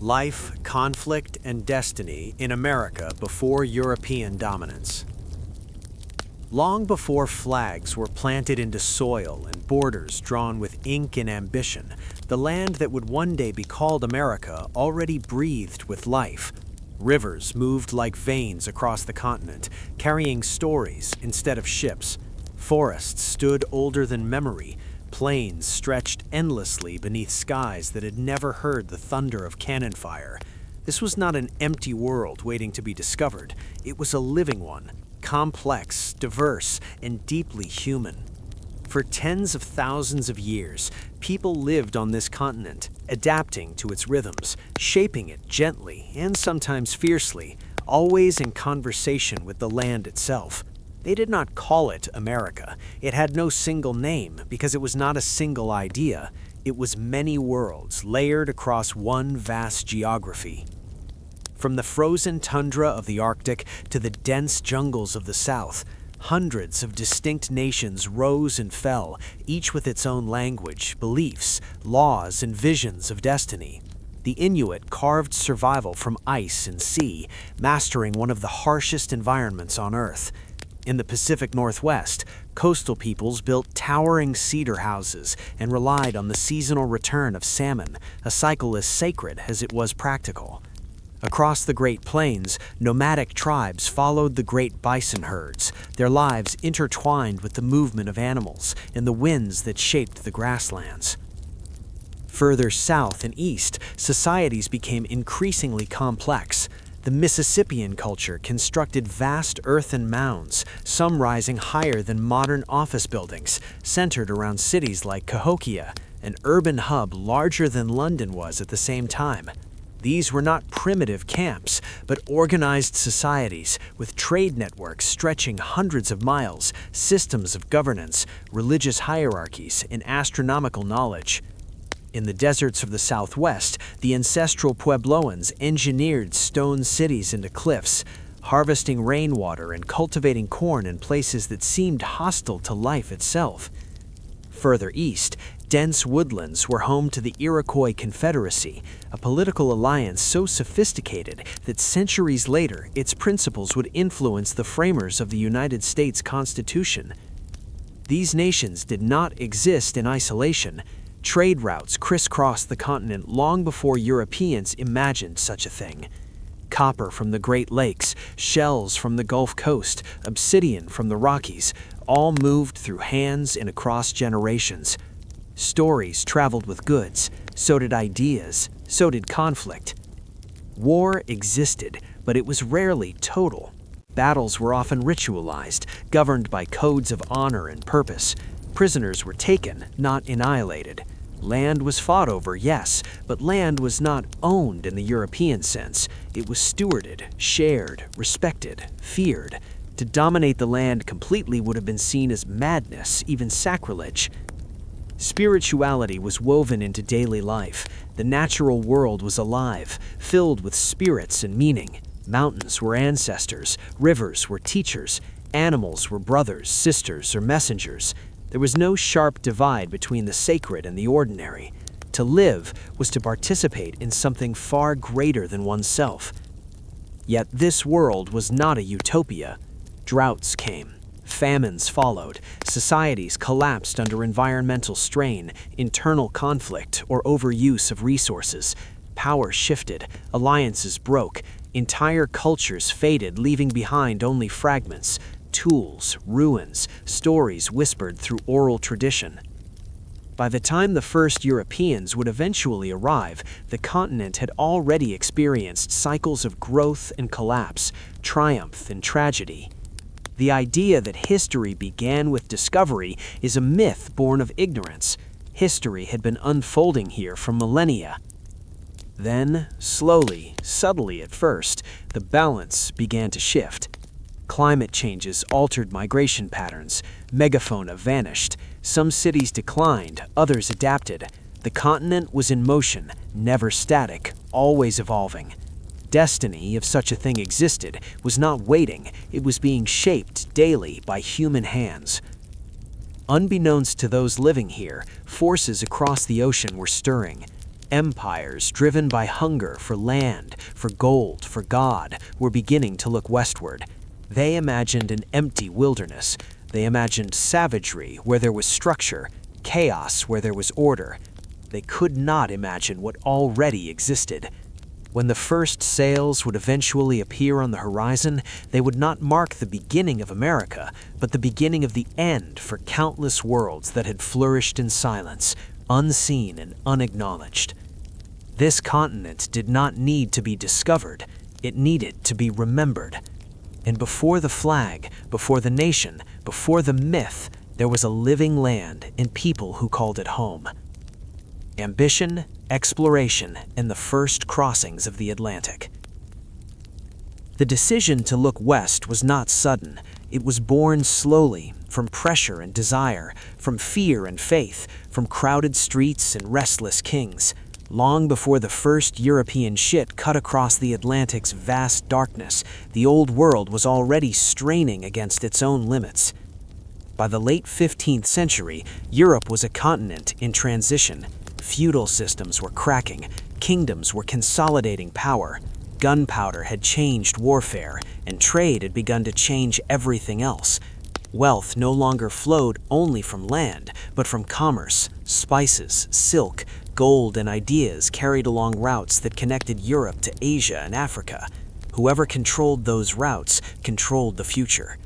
Life, Conflict, and Destiny in America Before European Dominance. Long before flags were planted into soil and borders drawn with ink and ambition, the land that would one day be called America already breathed with life. Rivers moved like veins across the continent, carrying stories instead of ships. Forests stood older than memory. Plains stretched endlessly beneath skies that had never heard the thunder of cannon fire. This was not an empty world waiting to be discovered. It was a living one, complex, diverse, and deeply human. For tens of thousands of years, people lived on this continent, adapting to its rhythms, shaping it gently and sometimes fiercely, always in conversation with the land itself. They did not call it America. It had no single name because it was not a single idea. It was many worlds layered across one vast geography. From the frozen tundra of the Arctic to the dense jungles of the South, hundreds of distinct nations rose and fell, each with its own language, beliefs, laws, and visions of destiny. The Inuit carved survival from ice and sea, mastering one of the harshest environments on Earth. In the Pacific Northwest, coastal peoples built towering cedar houses and relied on the seasonal return of salmon, a cycle as sacred as it was practical. Across the Great Plains, nomadic tribes followed the great bison herds, their lives intertwined with the movement of animals and the winds that shaped the grasslands. Further south and east, societies became increasingly complex. The Mississippian culture constructed vast earthen mounds, some rising higher than modern office buildings, centered around cities like Cahokia, an urban hub larger than London was at the same time. These were not primitive camps, but organized societies with trade networks stretching hundreds of miles, systems of governance, religious hierarchies, and astronomical knowledge. In the deserts of the Southwest, the ancestral Puebloans engineered stone cities into cliffs, harvesting rainwater and cultivating corn in places that seemed hostile to life itself. Further east, dense woodlands were home to the Iroquois Confederacy, a political alliance so sophisticated that centuries later its principles would influence the framers of the United States Constitution. These nations did not exist in isolation. Trade routes crisscrossed the continent long before Europeans imagined such a thing. Copper from the Great Lakes, shells from the Gulf Coast, obsidian from the Rockies, all moved through hands and across generations. Stories traveled with goods, so did ideas, so did conflict. War existed, but it was rarely total. Battles were often ritualized, governed by codes of honor and purpose. Prisoners were taken, not annihilated. Land was fought over, yes, but land was not owned in the European sense. It was stewarded, shared, respected, feared. To dominate the land completely would have been seen as madness, even sacrilege. Spirituality was woven into daily life. The natural world was alive, filled with spirits and meaning. Mountains were ancestors, rivers were teachers, animals were brothers, sisters, or messengers. There was no sharp divide between the sacred and the ordinary. To live was to participate in something far greater than oneself. Yet this world was not a utopia. Droughts came. Famines followed. Societies collapsed under environmental strain, internal conflict, or overuse of resources. Power shifted. Alliances broke. Entire cultures faded, leaving behind only fragments. Tools, ruins, stories whispered through oral tradition. By the time the first Europeans would eventually arrive, the continent had already experienced cycles of growth and collapse, triumph and tragedy. The idea that history began with discovery is a myth born of ignorance. History had been unfolding here for millennia. Then, slowly, subtly at first, the balance began to shift. Climate changes altered migration patterns. Megafauna vanished. Some cities declined, others adapted. The continent was in motion, never static, always evolving. Destiny, if such a thing existed, was not waiting. It was being shaped daily by human hands. Unbeknownst to those living here, forces across the ocean were stirring. Empires driven by hunger for land, for gold, for God, were beginning to look westward. They imagined an empty wilderness. They imagined savagery where there was structure, chaos where there was order. They could not imagine what already existed. When the first sails would eventually appear on the horizon, they would not mark the beginning of America, but the beginning of the end for countless worlds that had flourished in silence, unseen and unacknowledged. This continent did not need to be discovered, it needed to be remembered. And before the flag, before the nation, before the myth, there was a living land and people who called it home. Ambition, exploration, and the first crossings of the Atlantic. The decision to look west was not sudden. It was born slowly, from pressure and desire, from fear and faith, from crowded streets and restless kings. Long before the first European ship cut across the Atlantic's vast darkness, the Old World was already straining against its own limits. By the late 15th century, Europe was a continent in transition. Feudal systems were cracking, kingdoms were consolidating power, gunpowder had changed warfare, and trade had begun to change everything else. Wealth no longer flowed only from land, but from commerce, spices, silk, gold, and ideas carried along routes that connected Europe to Asia and Africa. Whoever controlled those routes controlled the future.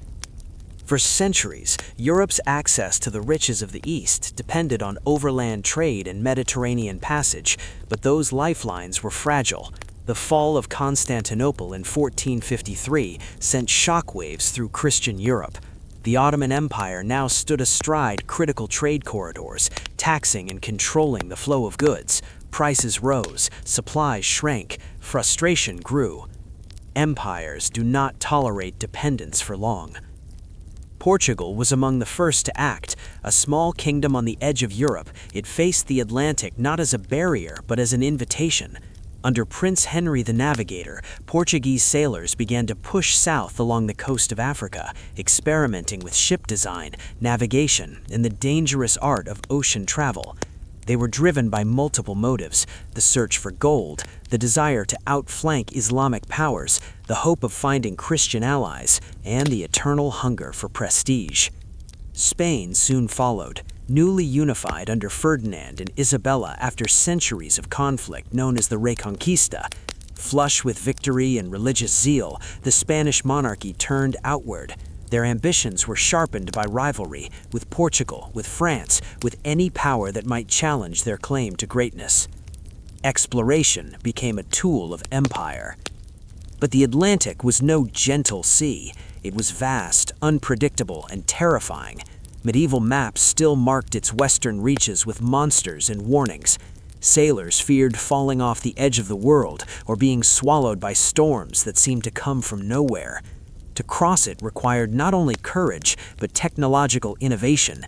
For centuries, Europe's access to the riches of the East depended on overland trade and Mediterranean passage, but those lifelines were fragile. The fall of Constantinople in 1453 sent shockwaves through Christian Europe. The Ottoman Empire now stood astride critical trade corridors, taxing and controlling the flow of goods. Prices rose, supplies shrank, frustration grew. Empires do not tolerate dependence for long. Portugal was among the first to act. A small kingdom on the edge of Europe, it faced the Atlantic not as a barrier but as an invitation. Under Prince Henry the Navigator, Portuguese sailors began to push south along the coast of Africa, experimenting with ship design, navigation, and the dangerous art of ocean travel. They were driven by multiple motives: the search for gold, the desire to outflank Islamic powers, the hope of finding Christian allies, and the eternal hunger for prestige. Spain soon followed, newly unified under Ferdinand and Isabella after centuries of conflict known as the Reconquista. Flush with victory and religious zeal, the Spanish monarchy turned outward. Their ambitions were sharpened by rivalry with Portugal, with France, with any power that might challenge their claim to greatness. Exploration became a tool of empire. But the Atlantic was no gentle sea. It was vast, unpredictable, and terrifying. Medieval maps still marked its western reaches with monsters and warnings. Sailors feared falling off the edge of the world or being swallowed by storms that seemed to come from nowhere. To cross it required not only courage, but technological innovation.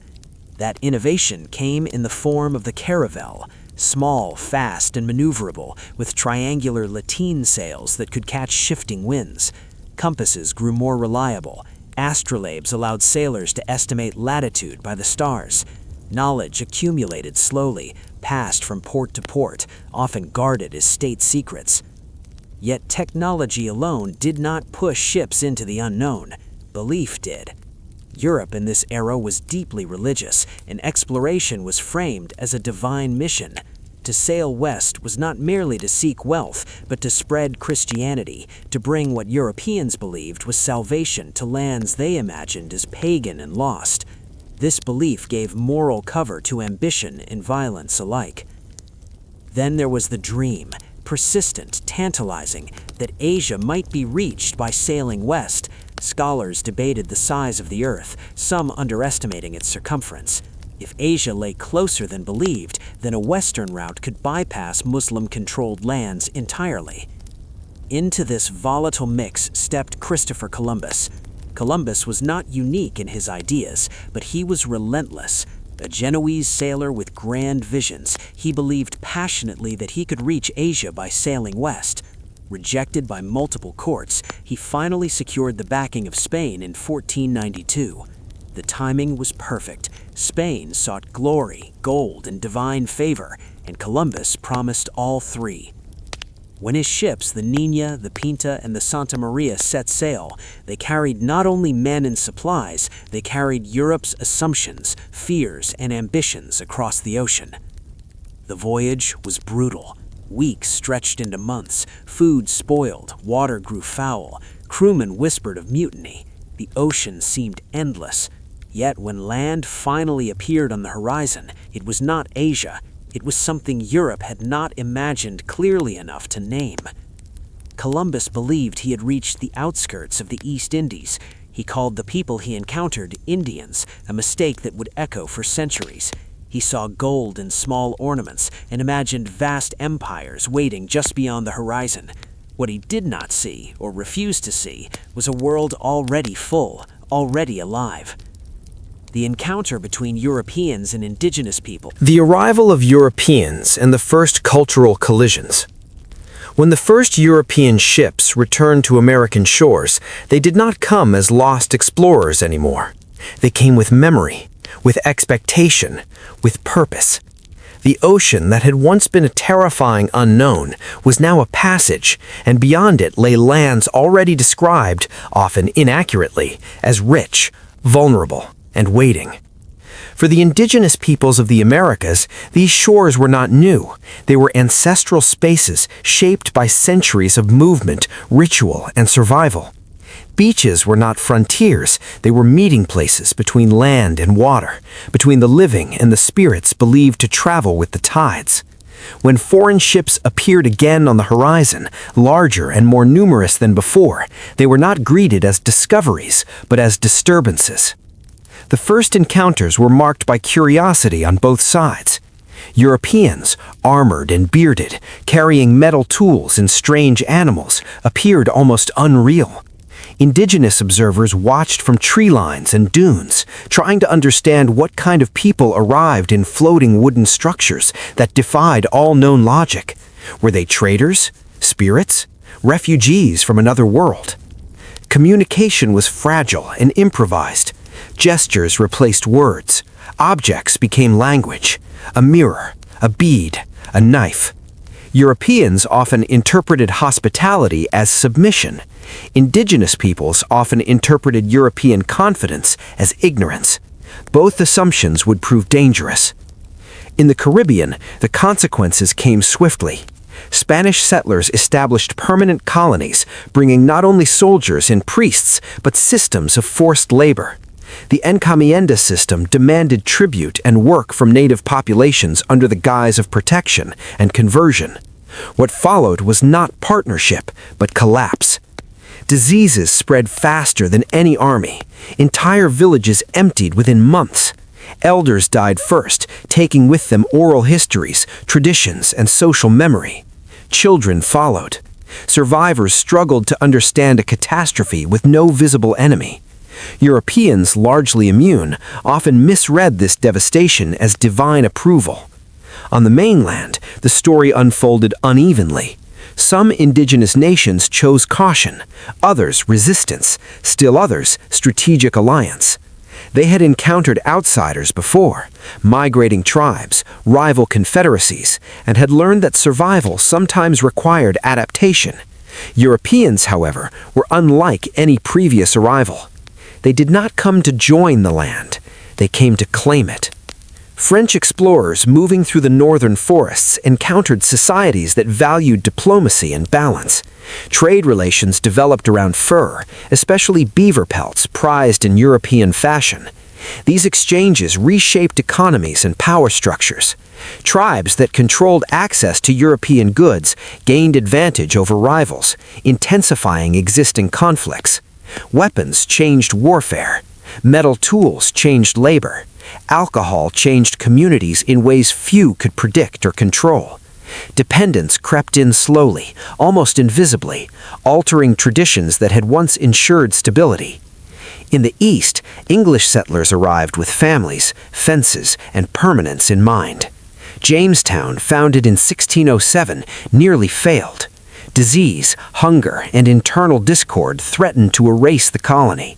That innovation came in the form of the caravel, small, fast, and maneuverable, with triangular lateen sails that could catch shifting winds. Compasses grew more reliable. Astrolabes allowed sailors to estimate latitude by the stars. Knowledge accumulated slowly, passed from port to port, often guarded as state secrets. Yet technology alone did not push ships into the unknown. Belief did. Europe in this era was deeply religious, and exploration was framed as a divine mission. To sail west was not merely to seek wealth, but to spread Christianity, to bring what Europeans believed was salvation to lands they imagined as pagan and lost. This belief gave moral cover to ambition and violence alike. Then there was the dream, persistent, tantalizing, that Asia might be reached by sailing west. Scholars debated the size of the Earth, some underestimating its circumference. If Asia lay closer than believed, then a western route could bypass Muslim-controlled lands entirely. Into this volatile mix stepped Christopher Columbus. Columbus was not unique in his ideas, but he was relentless. A Genoese sailor with grand visions, he believed passionately that he could reach Asia by sailing west. Rejected by multiple courts, he finally secured the backing of Spain in 1492. The timing was perfect. Spain sought glory, gold, and divine favor, and Columbus promised all three. When his ships, the Nina, the Pinta, and the Santa Maria, set sail, they carried not only men and supplies, they carried Europe's assumptions, fears, and ambitions across the ocean. The voyage was brutal. Weeks stretched into months, food spoiled, water grew foul, crewmen whispered of mutiny. The ocean seemed endless. Yet when land finally appeared on the horizon, it was not Asia. It was something Europe had not imagined clearly enough to name. Columbus believed he had reached the outskirts of the East Indies. He called the people he encountered Indians, a mistake that would echo for centuries. He saw gold in small ornaments and imagined vast empires waiting just beyond the horizon. What he did not see, or refused to see, was a world already full, already alive. The encounter between Europeans and indigenous people. The arrival of Europeans and the first cultural collisions. When the first European ships returned to American shores, they did not come as lost explorers anymore. They came with memory, with expectation, with purpose. The ocean that had once been a terrifying unknown was now a passage, and beyond it lay lands already described, often inaccurately, as rich, vulnerable, and waiting. For the indigenous peoples of the Americas, these shores were not new. They were ancestral spaces shaped by centuries of movement, ritual, and survival. Beaches were not frontiers, they were meeting places between land and water, between the living and the spirits believed to travel with the tides. When foreign ships appeared again on the horizon, larger and more numerous than before, they were not greeted as discoveries, but as disturbances. The first encounters were marked by curiosity on both sides. Europeans, armored and bearded, carrying metal tools and strange animals, appeared almost unreal. Indigenous observers watched from tree lines and dunes, trying to understand what kind of people arrived in floating wooden structures that defied all known logic. Were they traders, spirits, refugees from another world? Communication was fragile and improvised. Gestures replaced words. Objects became language. A mirror, a bead, a knife. Europeans often interpreted hospitality as submission. Indigenous peoples often interpreted European confidence as ignorance. Both assumptions would prove dangerous. In the Caribbean, the consequences came swiftly. Spanish settlers established permanent colonies, bringing not only soldiers and priests, but systems of forced labor. The encomienda system demanded tribute and work from native populations under the guise of protection and conversion. What followed was not partnership, but collapse. Diseases spread faster than any army. Entire villages emptied within months. Elders died first, taking with them oral histories, traditions, and social memory. Children followed. Survivors struggled to understand a catastrophe with no visible enemy. Europeans, largely immune, often misread this devastation as divine approval. On the mainland, the story unfolded unevenly. Some indigenous nations chose caution, others resistance, still others strategic alliance. They had encountered outsiders before, migrating tribes, rival confederacies, and had learned that survival sometimes required adaptation. Europeans, however, were unlike any previous arrival. They did not come to join the land, they came to claim it. French explorers moving through the northern forests encountered societies that valued diplomacy and balance. Trade relations developed around fur, especially beaver pelts prized in European fashion. These exchanges reshaped economies and power structures. Tribes that controlled access to European goods gained advantage over rivals, intensifying existing conflicts. Weapons changed warfare. Metal tools changed labor. Alcohol changed communities in ways few could predict or control. Dependence crept in slowly, almost invisibly, altering traditions that had once ensured stability. In the East, English settlers arrived with families, fences, and permanence in mind. Jamestown, founded in 1607, nearly failed. Disease, hunger, and internal discord threatened to erase the colony.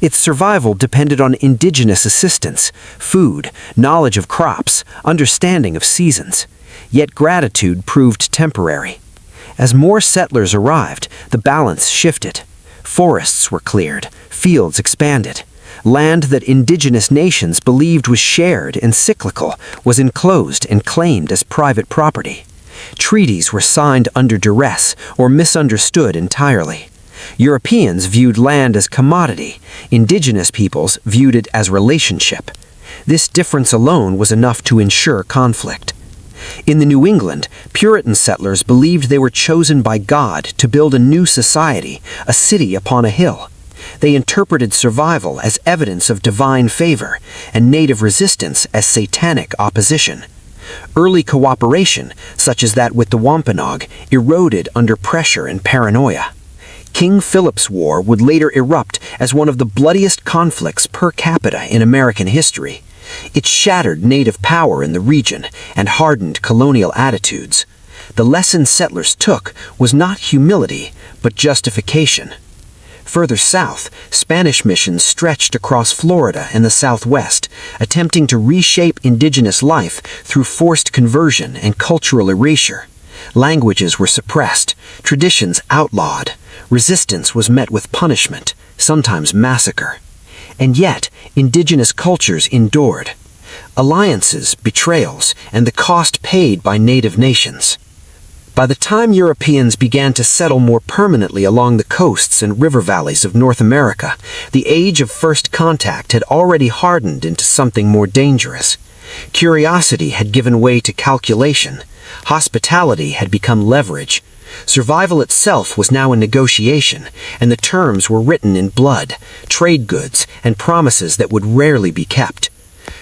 Its survival depended on indigenous assistance, food, knowledge of crops, understanding of seasons. Yet gratitude proved temporary. As more settlers arrived, the balance shifted. Forests were cleared, fields expanded. Land that indigenous nations believed was shared and cyclical was enclosed and claimed as private property. Treaties were signed under duress or misunderstood entirely. Europeans viewed land as commodity, indigenous peoples viewed it as relationship. This difference alone was enough to ensure conflict. In the New England, Puritan settlers believed they were chosen by God to build a new society, a city upon a hill. They interpreted survival as evidence of divine favor and native resistance as satanic opposition. Early cooperation, such as that with the Wampanoag, eroded under pressure and paranoia. King Philip's War would later erupt as one of the bloodiest conflicts per capita in American history. It shattered native power in the region and hardened colonial attitudes. The lesson settlers took was not humility, but justification. Further south, Spanish missions stretched across Florida and the Southwest, attempting to reshape indigenous life through forced conversion and cultural erasure. Languages were suppressed, traditions outlawed. Resistance was met with punishment, sometimes massacre. And yet, indigenous cultures endured. Alliances, betrayals, and the cost paid by native nations. By the time Europeans began to settle more permanently along the coasts and river valleys of North America, the age of first contact had already hardened into something more dangerous. Curiosity had given way to calculation. Hospitality had become leverage. Survival itself was now a negotiation, and the terms were written in blood, trade goods, and promises that would rarely be kept.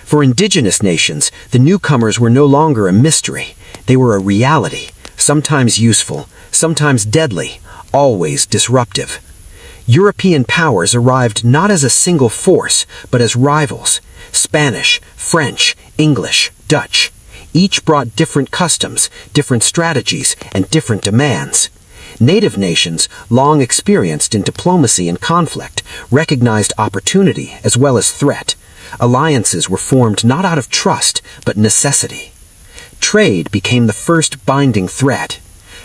For indigenous nations, the newcomers were no longer a mystery. They were a reality, sometimes useful, sometimes deadly, always disruptive. European powers arrived not as a single force, but as rivals. Spanish, French, English, Dutch. Each brought different customs, different strategies, and different demands. Native nations, long experienced in diplomacy and conflict, recognized opportunity as well as threat. Alliances were formed not out of trust, but necessity. Trade became the first binding thread.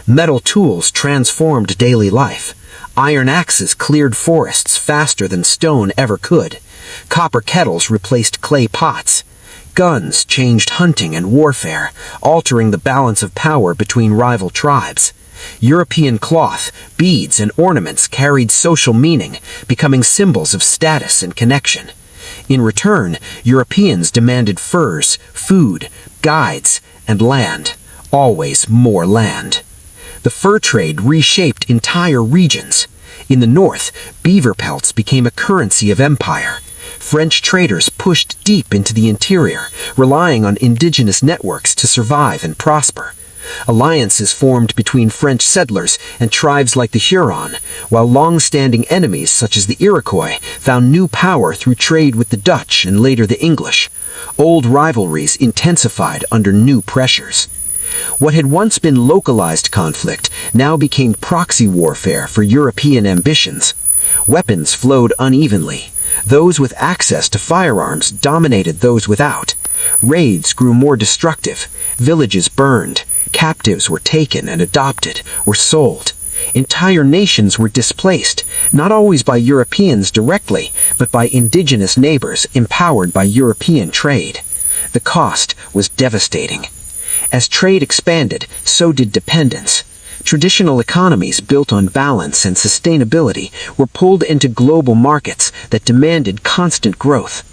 Metal tools transformed daily life. Iron axes cleared forests faster than stone ever could. Copper kettles replaced clay pots. Guns changed hunting and warfare, altering the balance of power between rival tribes. European cloth, beads, and ornaments carried social meaning, becoming symbols of status and connection. In return, Europeans demanded furs, food, guides, and land. Always more land. The fur trade reshaped entire regions. In the north, beaver pelts became a currency of empire. French traders pushed deep into the interior, relying on indigenous networks to survive and prosper. Alliances formed between French settlers and tribes like the Huron, while long-standing enemies such as the Iroquois found new power through trade with the Dutch and later the English. Old rivalries intensified under new pressures. What had once been localized conflict now became proxy warfare for European ambitions. Weapons flowed unevenly. Those with access to firearms dominated those without. Raids grew more destructive. Villages burned. Captives were taken and adopted, or sold. Entire nations were displaced, not always by Europeans directly, but by indigenous neighbors empowered by European trade. The cost was devastating. As trade expanded, so did dependence. Traditional economies built on balance and sustainability were pulled into global markets that demanded constant growth.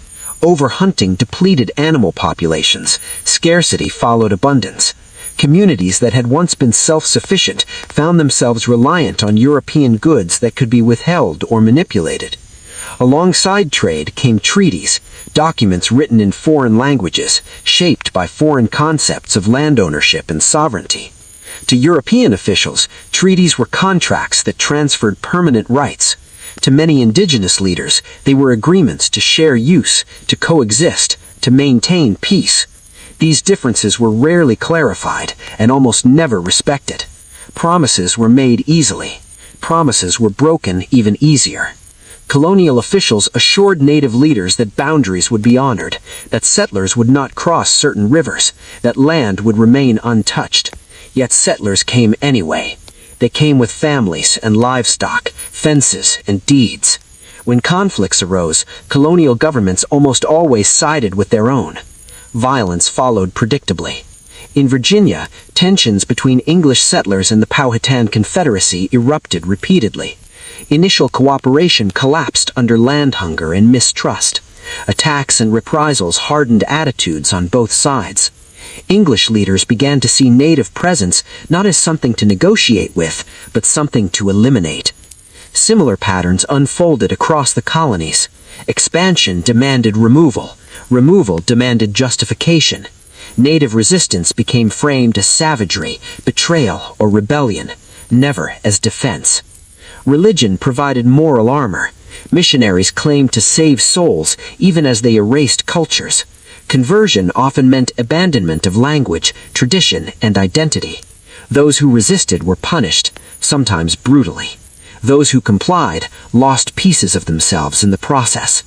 Overhunting depleted animal populations. Scarcity followed abundance. Communities that had once been self-sufficient found themselves reliant on European goods that could be withheld or manipulated. Alongside trade came treaties, documents written in foreign languages, shaped by foreign concepts of land ownership and sovereignty. To European officials, treaties were contracts that transferred permanent rights. To many indigenous leaders, they were agreements to share use, to coexist, to maintain peace. These differences were rarely clarified and almost never respected. Promises were made easily. Promises were broken even easier. Colonial officials assured native leaders that boundaries would be honored, that settlers would not cross certain rivers, that land would remain untouched. Yet settlers came anyway. They came with families and livestock, fences and deeds. When conflicts arose, colonial governments almost always sided with their own. Violence followed predictably. In Virginia, tensions between English settlers and the Powhatan Confederacy erupted repeatedly. Initial cooperation collapsed under land hunger and mistrust. Attacks and reprisals hardened attitudes on both sides. English leaders began to see native presence not as something to negotiate with, but something to eliminate. Similar patterns unfolded across the colonies. Expansion demanded removal. Removal demanded justification. Native resistance became framed as savagery, betrayal, or rebellion, never as defense. Religion provided moral armor. Missionaries claimed to save souls even as they erased cultures. Conversion often meant abandonment of language, tradition, and identity. Those who resisted were punished, sometimes brutally. Those who complied lost pieces of themselves in the process.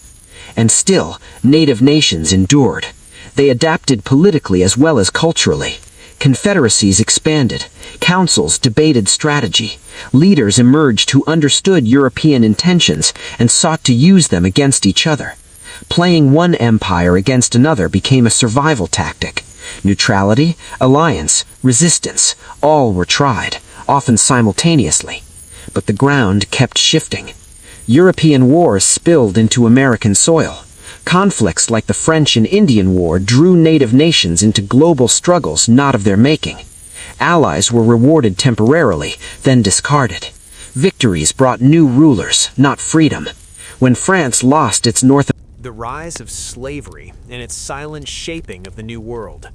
And still, native nations endured. They adapted politically as well as culturally. Confederacies expanded. Councils debated strategy. Leaders emerged who understood European intentions and sought to use them against each other. Playing one empire against another became a survival tactic. Neutrality, alliance, resistance, all were tried, often simultaneously. But the ground kept shifting. European wars spilled into American soil. Conflicts like the French and Indian War drew native nations into global struggles not of their making. Allies were rewarded temporarily, then discarded. Victories brought new rulers, not freedom. When France lost its North The rise of slavery and its silent shaping of the New World.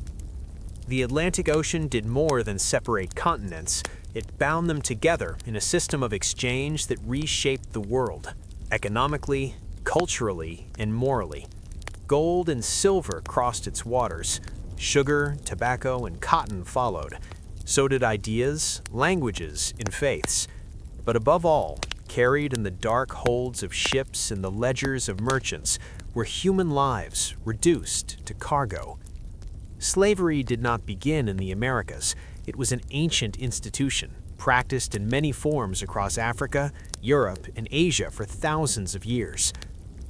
The Atlantic Ocean did more than separate continents. It bound them together in a system of exchange that reshaped the world, economically, culturally, and morally. Gold and silver crossed its waters. Sugar, tobacco, and cotton followed. So did ideas, languages, and faiths. But above all, carried in the dark holds of ships and the ledgers of merchants, were human lives reduced to cargo. Slavery did not begin in the Americas. It was an ancient institution, practiced in many forms across Africa, Europe, and Asia for thousands of years.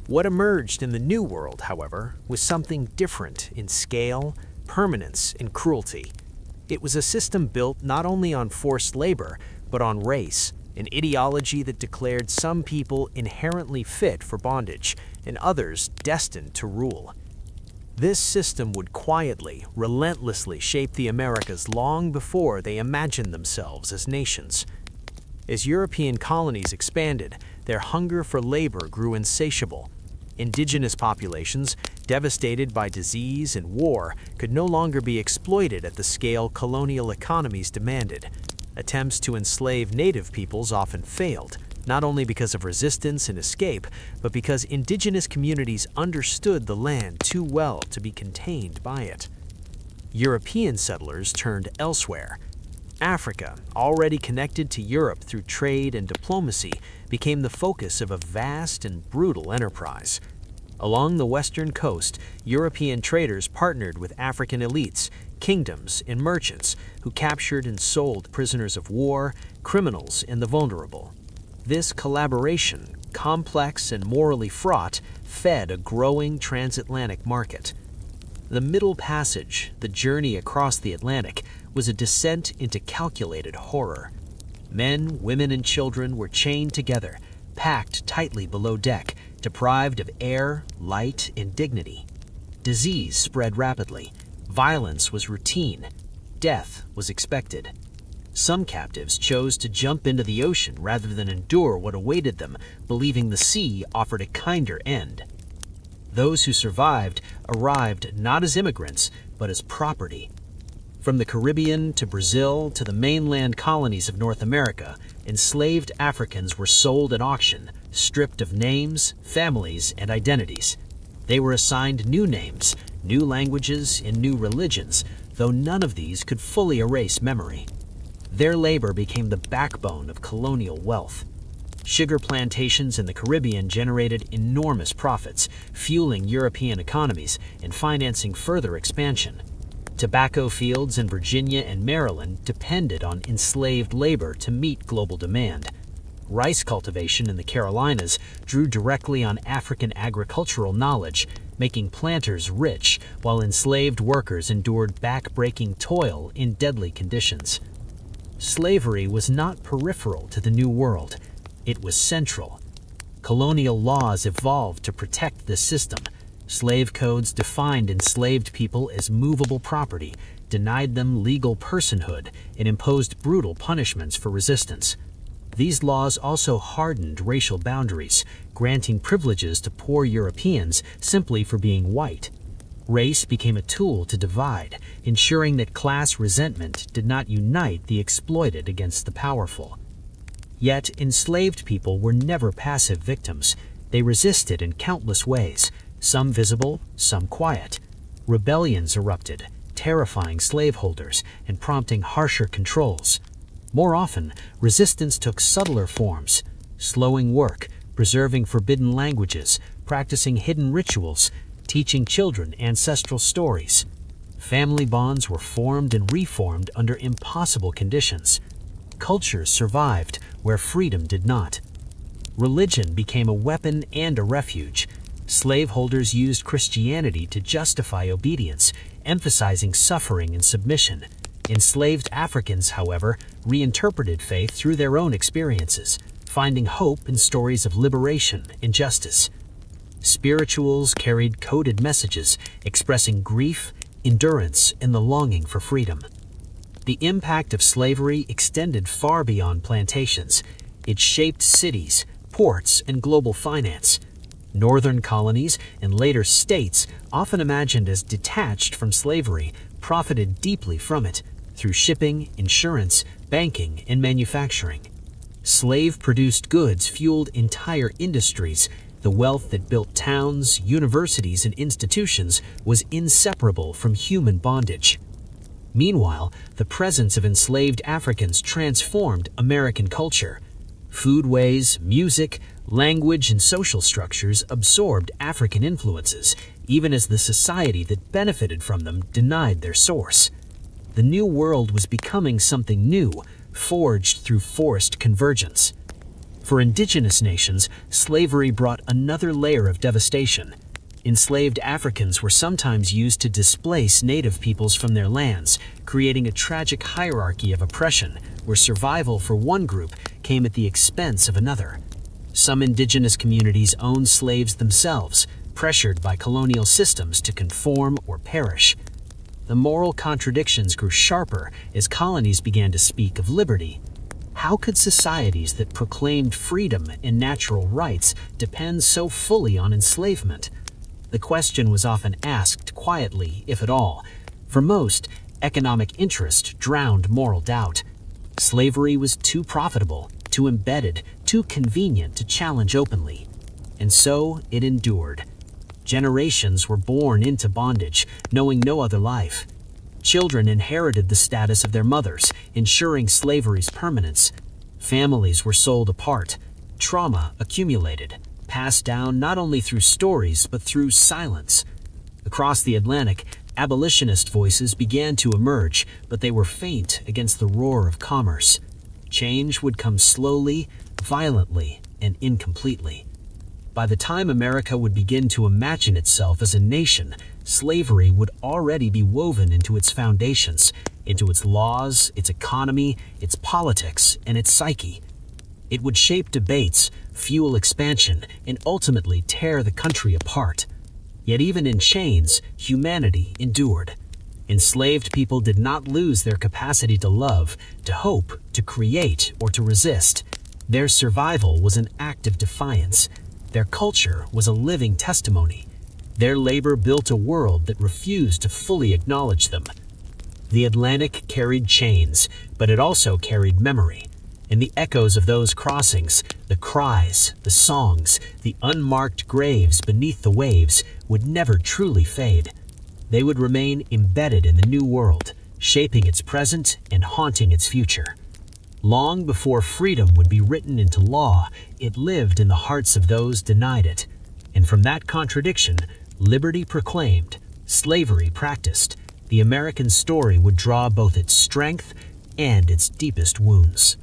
What emerged in the New World, however, was something different in scale, permanence, and cruelty. It was a system built not only on forced labor, but on race, an ideology that declared some people inherently fit for bondage and others destined to rule. This system would quietly, relentlessly shape the Americas long before they imagined themselves as nations. As European colonies expanded, their hunger for labor grew insatiable. Indigenous populations, devastated by disease and war, could no longer be exploited at the scale colonial economies demanded. Attempts to enslave native peoples often failed, not only because of resistance and escape, but because indigenous communities understood the land too well to be contained by it. European settlers turned elsewhere. Africa, already connected to Europe through trade and diplomacy, became the focus of a vast and brutal enterprise. Along the western coast, European traders partnered with African elites, kingdoms, and merchants who captured and sold prisoners of war, criminals, and the vulnerable. This collaboration, complex and morally fraught, fed a growing transatlantic market. The Middle Passage, the journey across the Atlantic, was a descent into calculated horror. Men, women, and children were chained together, packed tightly below deck, deprived of air, light, and dignity. Disease spread rapidly. Violence was routine. Death was expected. Some captives chose to jump into the ocean rather than endure what awaited them, believing the sea offered a kinder end. Those who survived arrived not as immigrants, but as property. From the Caribbean to Brazil to the mainland colonies of North America, enslaved Africans were sold at auction, stripped of names, families, and identities. They were assigned new names, new languages, and new religions, though none of these could fully erase memory. Their labor became the backbone of colonial wealth. Sugar plantations in the Caribbean generated enormous profits, fueling European economies and financing further expansion. Tobacco fields in Virginia and Maryland depended on enslaved labor to meet global demand. Rice cultivation in the Carolinas drew directly on African agricultural knowledge, making planters rich while enslaved workers endured back-breaking toil in deadly conditions. Slavery was not peripheral to the New World. It was central. Colonial laws evolved to protect this system. Slave codes defined enslaved people as movable property, denied them legal personhood, and imposed brutal punishments for resistance. These laws also hardened racial boundaries, granting privileges to poor Europeans simply for being white. Race became a tool to divide, ensuring that class resentment did not unite the exploited against the powerful. Yet enslaved people were never passive victims. They resisted in countless ways, some visible, some quiet. Rebellions erupted, terrifying slaveholders and prompting harsher controls. More often, resistance took subtler forms, slowing work, preserving forbidden languages, practicing hidden rituals, teaching children ancestral stories. Family bonds were formed and reformed under impossible conditions. Cultures survived where freedom did not. Religion became a weapon and a refuge. Slaveholders used Christianity to justify obedience, emphasizing suffering and submission. Enslaved Africans, however, reinterpreted faith through their own experiences, finding hope in stories of liberation and justice. Spirituals carried coded messages expressing grief, endurance, and the longing for freedom. The impact of slavery extended far beyond plantations. It shaped cities, ports, and global finance. Northern colonies and later states, often imagined as detached from slavery, profited deeply from it through shipping, insurance, banking, and manufacturing. Slave-produced goods fueled entire industries. The wealth that built towns, universities, and institutions was inseparable from human bondage. Meanwhile, the presence of enslaved Africans transformed American culture. Foodways, music, language, and social structures absorbed African influences, even as the society that benefited from them denied their source. The New World was becoming something new, forged through forced convergence. For indigenous nations, slavery brought another layer of devastation. Enslaved Africans were sometimes used to displace native peoples from their lands, creating a tragic hierarchy of oppression where survival for one group came at the expense of another. Some indigenous communities owned slaves themselves, pressured by colonial systems to conform or perish. The moral contradictions grew sharper as colonies began to speak of liberty. How could societies that proclaimed freedom and natural rights depend so fully on enslavement? The question was often asked quietly, if at all. For most, economic interest drowned moral doubt. Slavery was too profitable, too embedded, too convenient to challenge openly. And so it endured. Generations were born into bondage, knowing no other life. Children inherited the status of their mothers, ensuring slavery's permanence. Families were sold apart. Trauma accumulated, passed down not only through stories but through silence. Across the Atlantic, abolitionist voices began to emerge, but they were faint against the roar of commerce. Change would come slowly, violently, and incompletely. By the time America would begin to imagine itself as a nation, slavery would already be woven into its foundations, into its laws, its economy, its politics, and its psyche. It would shape debates, fuel expansion, and ultimately tear the country apart. Yet even in chains, humanity endured. Enslaved people did not lose their capacity to love, to hope, to create, or to resist. Their survival was an act of defiance. Their culture was a living testimony. Their labor built a world that refused to fully acknowledge them. The Atlantic carried chains, but it also carried memory. In the echoes of those crossings, the cries, the songs, the unmarked graves beneath the waves would never truly fade. They would remain embedded in the New World, shaping its present and haunting its future. Long before freedom would be written into law, it lived in the hearts of those denied it. And from that contradiction, liberty proclaimed, slavery practiced, the American story would draw both its strength and its deepest wounds.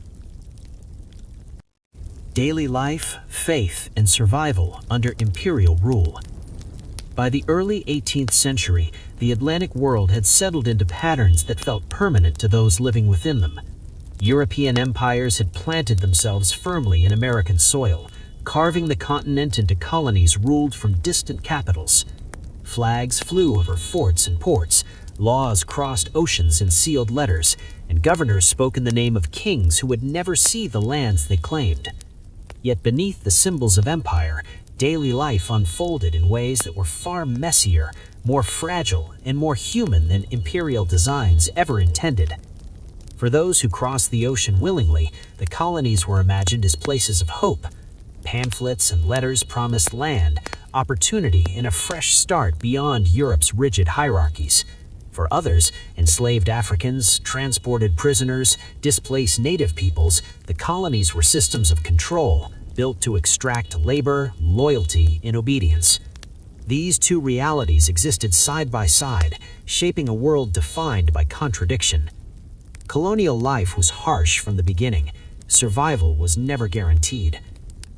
Daily life, faith, and survival under imperial rule. By the early 18th century, the Atlantic world had settled into patterns that felt permanent to those living within them. European empires had planted themselves firmly in American soil, carving the continent into colonies ruled from distant capitals. Flags flew over forts and ports, laws crossed oceans in sealed letters, and governors spoke in the name of kings who would never see the lands they claimed. Yet beneath the symbols of empire, daily life unfolded in ways that were far messier, more fragile, and more human than imperial designs ever intended. For those who crossed the ocean willingly, the colonies were imagined as places of hope. Pamphlets and letters promised land, opportunity, and a fresh start beyond Europe's rigid hierarchies. For others, enslaved Africans, transported prisoners, displaced native peoples, the colonies were systems of control, built to extract labor, loyalty, and obedience. These two realities existed side by side, shaping a world defined by contradiction. Colonial life was harsh from the beginning. Survival was never guaranteed.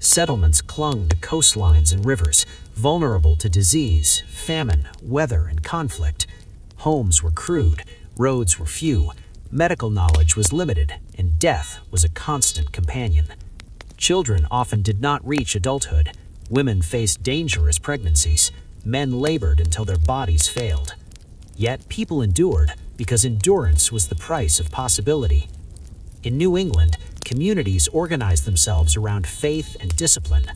Settlements clung to coastlines and rivers, vulnerable to disease, famine, weather, and conflict. Homes were crude, roads were few, medical knowledge was limited, and death was a constant companion. Children often did not reach adulthood. Women faced dangerous pregnancies. Men labored until their bodies failed. Yet people endured because endurance was the price of possibility. In New England, communities organized themselves around faith and discipline.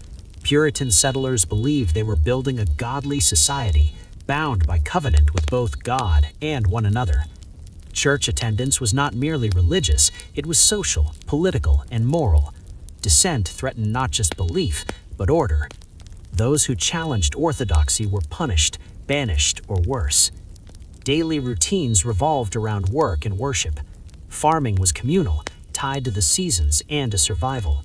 Puritan settlers believed they were building a godly society, bound by covenant with both God and one another. Church attendance was not merely religious, it was social, political, and moral. Dissent threatened not just belief, but order. Those who challenged orthodoxy were punished, banished, or worse. Daily routines revolved around work and worship. Farming was communal, tied to the seasons and to survival.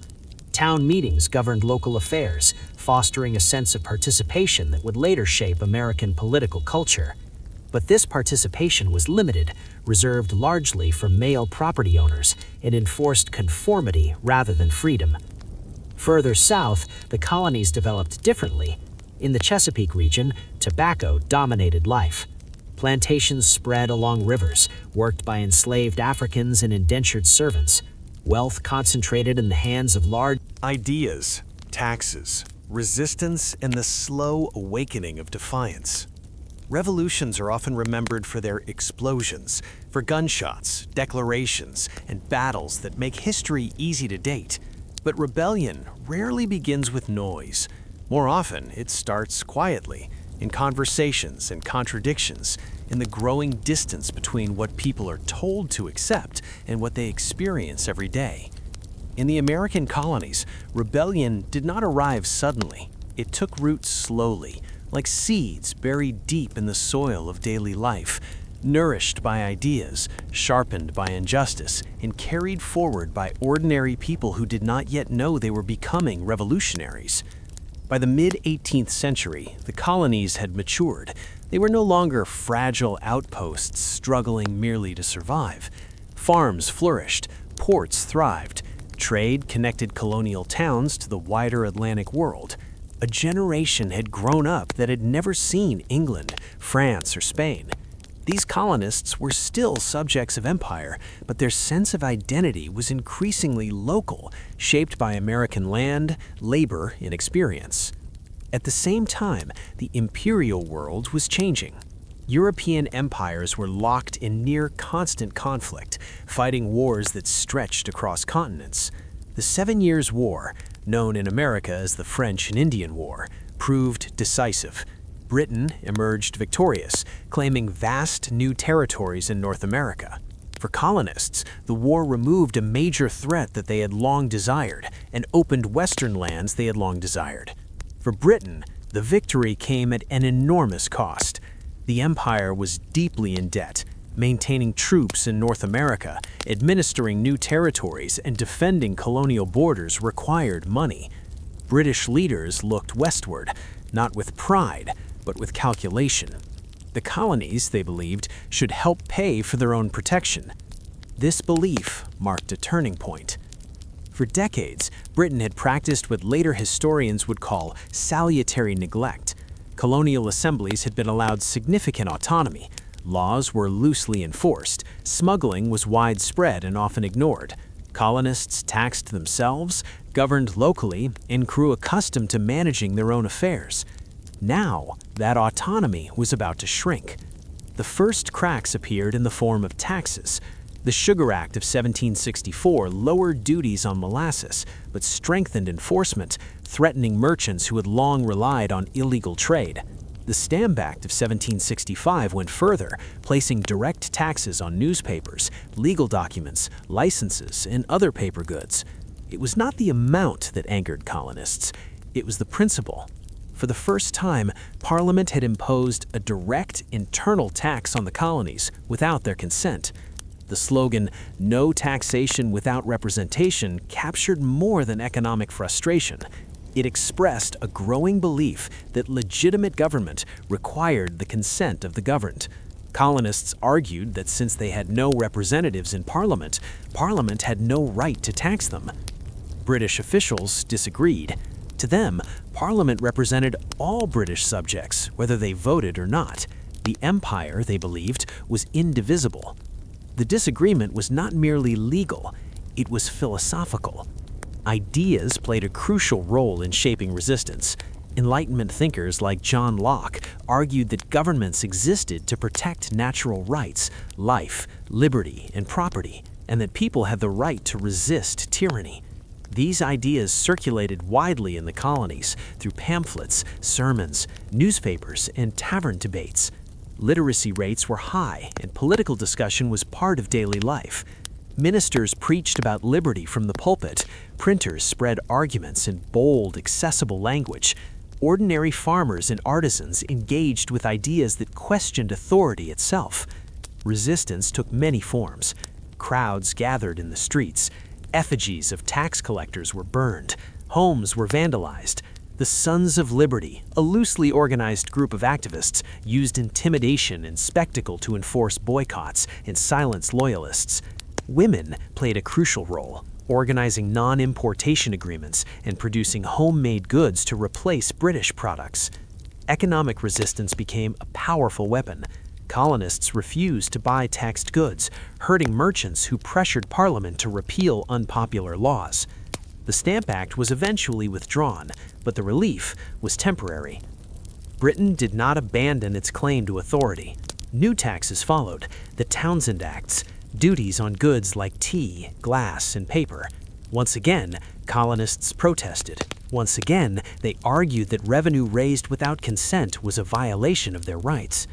Town meetings governed local affairs, fostering a sense of participation that would later shape American political culture. But this participation was limited, reserved largely for male property owners, and enforced conformity rather than freedom. Further south, the colonies developed differently. In the Chesapeake region, tobacco dominated life. Plantations spread along rivers, worked by enslaved Africans and indentured servants. Wealth concentrated in the hands of large ideas, taxes, resistance, and the slow awakening of defiance. Revolutions are often remembered for their explosions, for gunshots, declarations, and battles that make history easy to date. But rebellion rarely begins with noise. More often, it starts quietly, in conversations and contradictions, in the growing distance between what people are told to accept and what they experience every day. In the American colonies, rebellion did not arrive suddenly. It took root slowly, like seeds buried deep in the soil of daily life, nourished by ideas, sharpened by injustice, and carried forward by ordinary people who did not yet know they were becoming revolutionaries. By the mid-18th century, the colonies had matured. They were no longer fragile outposts struggling merely to survive. Farms flourished, ports thrived, trade connected colonial towns to the wider Atlantic world. A generation had grown up that had never seen England, France, or Spain. These colonists were still subjects of empire, but their sense of identity was increasingly local, shaped by American land, labor, and experience. At the same time, the imperial world was changing. European empires were locked in near constant conflict, fighting wars that stretched across continents. The 7 Years' War, known in America as the French and Indian War, proved decisive. Britain emerged victorious, claiming vast new territories in North America. For colonists, the war removed a major threat that they had long desired and opened Western lands they had long desired. For Britain, the victory came at an enormous cost. The empire was deeply in debt. Maintaining troops in North America, administering new territories, and defending colonial borders required money. British leaders looked westward, not with pride, but with calculation. The colonies, they believed, should help pay for their own protection. This belief marked a turning point. For decades, Britain had practiced what later historians would call salutary neglect. Colonial assemblies had been allowed significant autonomy. Laws were loosely enforced. Smuggling was widespread and often ignored. Colonists taxed themselves, governed locally, and grew accustomed to managing their own affairs. Now, that autonomy was about to shrink. The first cracks appeared in the form of taxes. The Sugar Act of 1764 lowered duties on molasses, but strengthened enforcement, threatening merchants who had long relied on illegal trade. The Stamp Act of 1765 went further, placing direct taxes on newspapers, legal documents, licenses, and other paper goods. It was not the amount that angered colonists, it was the principle. For the first time, Parliament had imposed a direct internal tax on the colonies without their consent. The slogan, "No taxation without representation," captured more than economic frustration. It expressed a growing belief that legitimate government required the consent of the governed. Colonists argued that since they had no representatives in Parliament, Parliament had no right to tax them. British officials disagreed. To them, Parliament represented all British subjects, whether they voted or not. The empire, they believed, was indivisible. The disagreement was not merely legal, it was philosophical. Ideas played a crucial role in shaping resistance. Enlightenment thinkers like John Locke argued that governments existed to protect natural rights, life, liberty, and property, and that people had the right to resist tyranny. These ideas circulated widely in the colonies through pamphlets, sermons, newspapers, and tavern debates. Literacy rates were high, and political discussion was part of daily life. Ministers preached about liberty from the pulpit. Printers spread arguments in bold, accessible language. Ordinary farmers and artisans engaged with ideas that questioned authority itself. Resistance took many forms. Crowds gathered in the streets. Effigies of tax collectors were burned. Homes were vandalized. The Sons of Liberty, a loosely organized group of activists, used intimidation and spectacle to enforce boycotts and silence loyalists. Women played a crucial role, organizing non-importation agreements and producing homemade goods to replace British products. Economic resistance became a powerful weapon. Colonists refused to buy taxed goods, hurting merchants who pressured Parliament to repeal unpopular laws. The Stamp Act was eventually withdrawn, but the relief was temporary. Britain did not abandon its claim to authority. New taxes followed, the Townshend Acts, duties on goods like tea, glass, and paper. Once again, colonists protested. Once again, they argued that revenue raised without consent was a violation of their rights.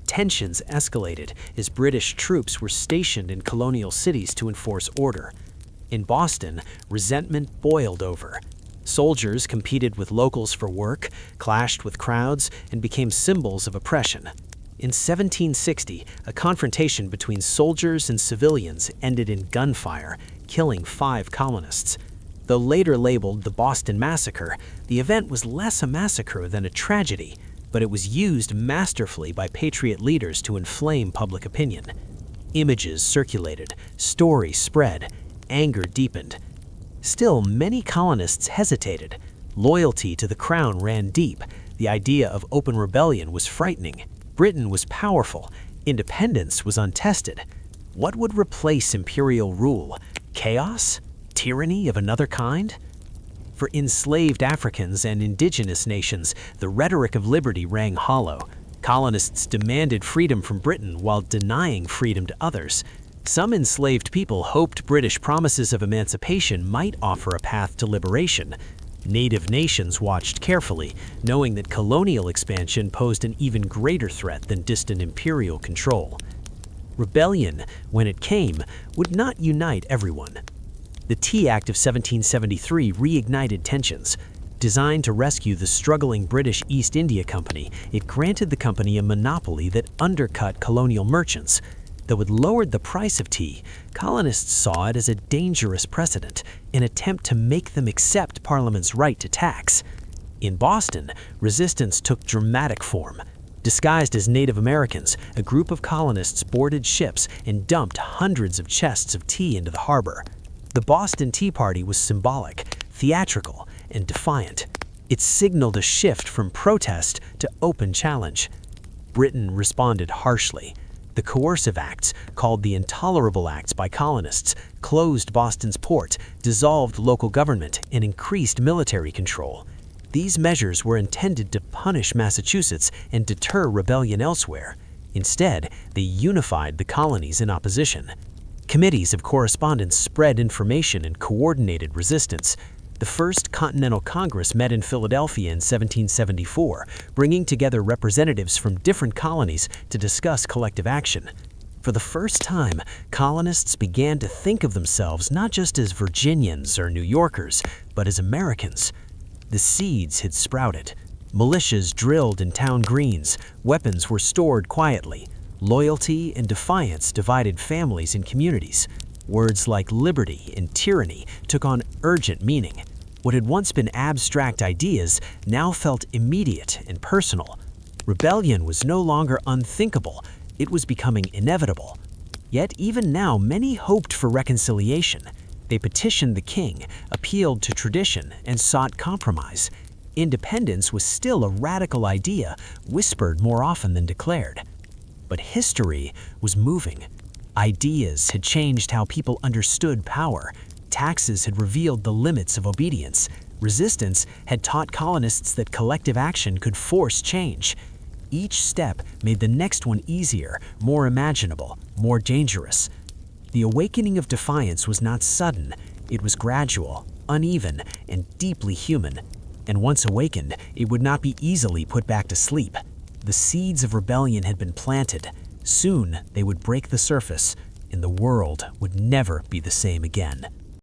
Tensions escalated as British troops were stationed in colonial cities to enforce order. In Boston, resentment boiled over. Soldiers competed with locals for work, clashed with crowds, and became symbols of oppression. In 1760, a confrontation between soldiers and civilians ended in gunfire, killing 5 colonists. Though later labeled the Boston Massacre, the event was less a massacre than a tragedy, but it was used masterfully by Patriot leaders to inflame public opinion. Images circulated, stories spread, anger deepened. Still, many colonists hesitated. Loyalty to the crown ran deep. The idea of open rebellion was frightening. Britain was powerful. Independence was untested. What would replace imperial rule? Chaos? Tyranny of another kind? For enslaved Africans and indigenous nations, the rhetoric of liberty rang hollow. Colonists demanded freedom from Britain while denying freedom to others. Some enslaved people hoped British promises of emancipation might offer a path to liberation. Native nations watched carefully, knowing that colonial expansion posed an even greater threat than distant imperial control. Rebellion, when it came, would not unite everyone. The Tea Act of 1773 reignited tensions. Designed to rescue the struggling British East India Company, it granted the company a monopoly that undercut colonial merchants. Though it lowered the price of tea, colonists saw it as a dangerous precedent, an attempt to make them accept Parliament's right to tax. In Boston, resistance took dramatic form. Disguised as Native Americans, a group of colonists boarded ships and dumped hundreds of chests of tea into the harbor. The Boston Tea Party was symbolic, theatrical, and defiant. It signaled a shift from protest to open challenge. Britain responded harshly. The coercive acts, called the Intolerable Acts by colonists, closed Boston's port, dissolved local government, and increased military control. These measures were intended to punish Massachusetts and deter rebellion elsewhere. Instead, they unified the colonies in opposition. Committees of correspondence spread information and coordinated resistance. The First Continental Congress met in Philadelphia in 1774, bringing together representatives from different colonies to discuss collective action. For the first time, colonists began to think of themselves not just as Virginians or New Yorkers, but as Americans. The seeds had sprouted. Militias drilled in town greens, weapons were stored quietly. Loyalty and defiance divided families and communities. Words like liberty and tyranny took on urgent meaning. What had once been abstract ideas now felt immediate and personal. Rebellion was no longer unthinkable, it was becoming inevitable. Yet even now, many hoped for reconciliation. They petitioned the king, appealed to tradition, and sought compromise. Independence was still a radical idea, whispered more often than declared. But history was moving. Ideas had changed how people understood power. Taxes had revealed the limits of obedience. Resistance had taught colonists that collective action could force change. Each step made the next one easier, more imaginable, more dangerous. The awakening of defiance was not sudden. It was gradual, uneven, and deeply human. And once awakened, it would not be easily put back to sleep. The seeds of rebellion had been planted. Soon they would break the surface, and the world would never be the same again.